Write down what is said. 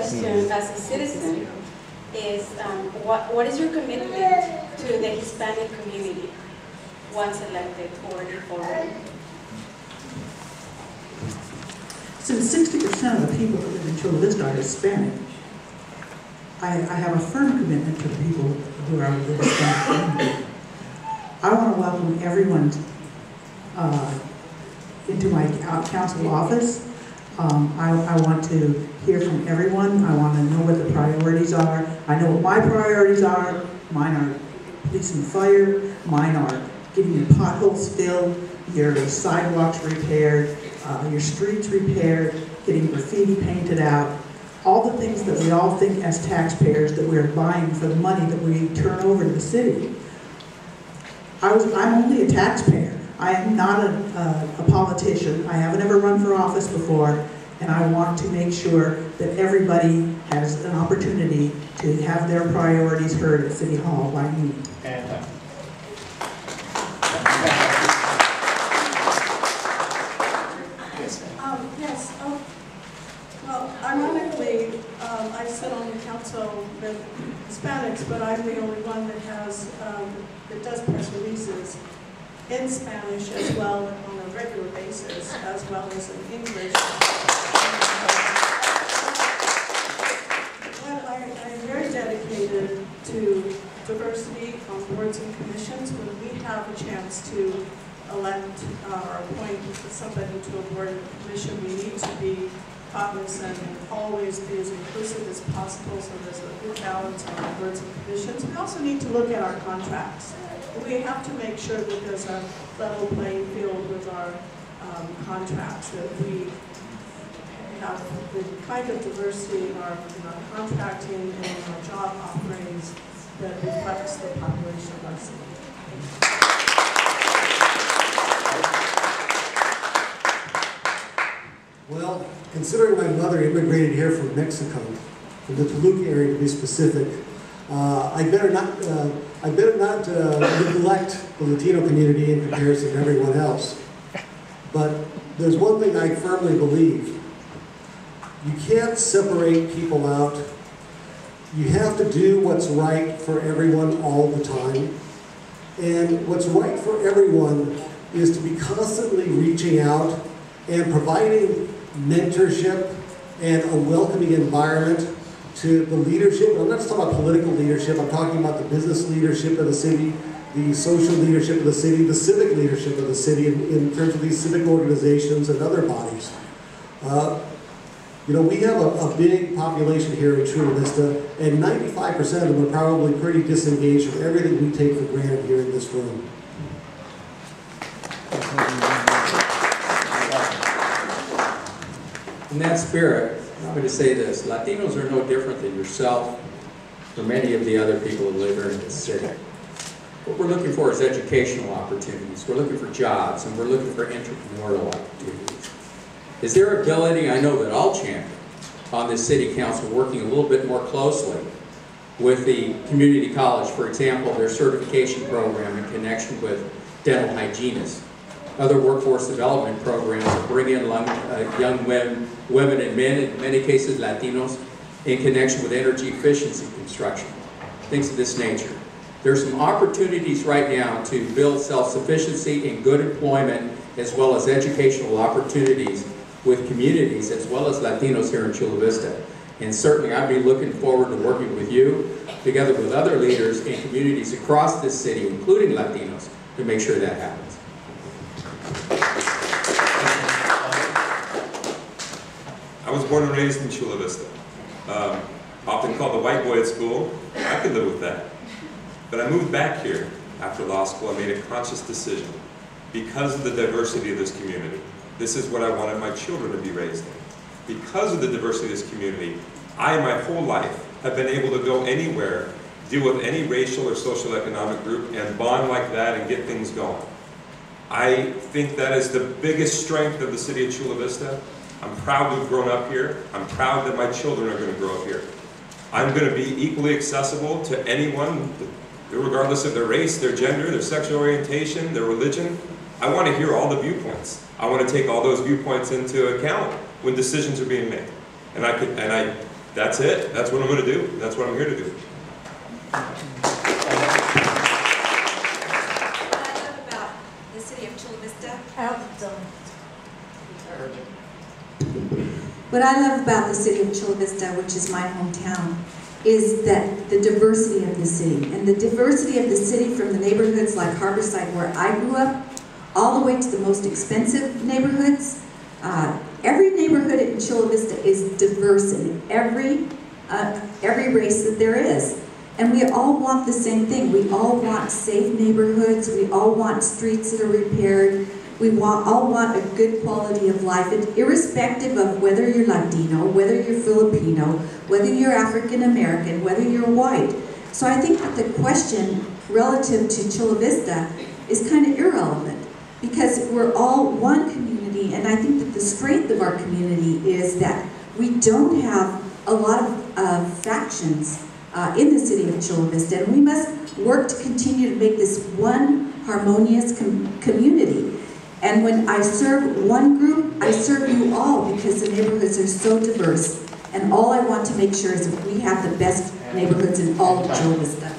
question as a citizen is, what is your commitment to the Hispanic community once elected or if already? Since 60% of the people who live in Chula Vista are Hispanic, I have a firm commitment to the people who are the Hispanic community. I want to welcome everyone into my council office. I want to hear from everyone. I want to know what the priorities are. I know what my priorities are. Mine are police and fire. Mine are getting your potholes filled, your sidewalks repaired, your streets repaired, getting graffiti painted out. All the things that we all think as taxpayers that we're buying for the money that we turn over to the city. I'm only a taxpayer. I am not a politician. I haven't ever run for office before, and I want to make sure that everybody has an opportunity to have their priorities heard at City Hall by me. Well, ironically, I sit on the council with Hispanics, but I'm the only one that has that does press releases in Spanish as well on a regular basis, as well as in English. But I am very dedicated to diversity on boards and commissions. When we have a chance to elect or appoint somebody to a board and commission, we need to be cognizant and always be as inclusive as possible so there's a good balance on our boards and commissions. We also need to look at our contracts. We have to make sure that there's a level playing field with our contracts, that we have the kind of diversity in our contracting and our job offerings that reflects the population of our city. Well, considering my mother immigrated here from Mexico, from the Toluca area to be specific, I better not neglect the Latino community in comparison to everyone else. But there's one thing I firmly believe. You can't separate people out. You have to do what's right for everyone all the time. And what's right for everyone is to be constantly reaching out and providing mentorship and a welcoming environment to the leadership. I'm not just talking about political leadership, I'm talking about the business leadership of the city, the social leadership of the city, the civic leadership of the city in terms of these civic organizations and other bodies. You know, we have a big population here in Chula Vista, and 95% of them are probably pretty disengaged from everything we take for granted here in this room. In that spirit, I'm going to say this. Latinos are no different than yourself or many of the other people who live here in this city. What we're looking for is educational opportunities. We're looking for jobs, and we're looking for entrepreneurial opportunities. Is there ability, I know that I'll champion on this city council, working a little bit more closely with the community college, for example, their certification program in connection with dental hygienists. Other workforce development programs that bring in young women and men, in many cases Latinos, in connection with energy efficiency construction, things of this nature. There's some opportunities right now to build self-sufficiency and good employment, as well as educational opportunities with communities, as well as Latinos here in Chula Vista. And certainly I'd be looking forward to working with you, together with other leaders in communities across this city, including Latinos, to make sure that happens. I was born and raised in Chula Vista. Often called the white boy at school. I could live with that. But I moved back here after law school. I made a conscious decision because of the diversity of this community. This is what I wanted my children to be raised in. Because of the diversity of this community, I, my whole life, have been able to go anywhere, deal with any racial or social economic group, and bond like that and get things going. I think that is the biggest strength of the city of Chula Vista. I'm proud to have grown up here. I'm proud that my children are going to grow up here. I'm going to be equally accessible to anyone, regardless of their race, their gender, their sexual orientation, their religion. I want to hear all the viewpoints. I want to take all those viewpoints into account when decisions are being made. And I that's it. That's what I'm going to do. That's what I'm here to do. The city of Chula Vista. What I love about the city of Chula Vista, which is my hometown, is that the diversity of the city. And the diversity of the city from the neighborhoods like Harborside, where I grew up, all the way to the most expensive neighborhoods. Every neighborhood in Chula Vista is diverse in every race that there is. And we all want the same thing. We all want safe neighborhoods. We all want streets that are repaired. We all want a good quality of life, irrespective of whether you're Latino, whether you're Filipino, whether you're African American, whether you're white. So I think that the question relative to Chula Vista is kind of irrelevant, because we're all one community, and I think that the strength of our community is that we don't have a lot of factions in the city of Chula Vista, and we must work to continue to make this one harmonious community. And when I serve one group, I serve you all, because the neighborhoods are so diverse. And all I want to make sure is that we have the best neighborhoods in all of Chula Vista.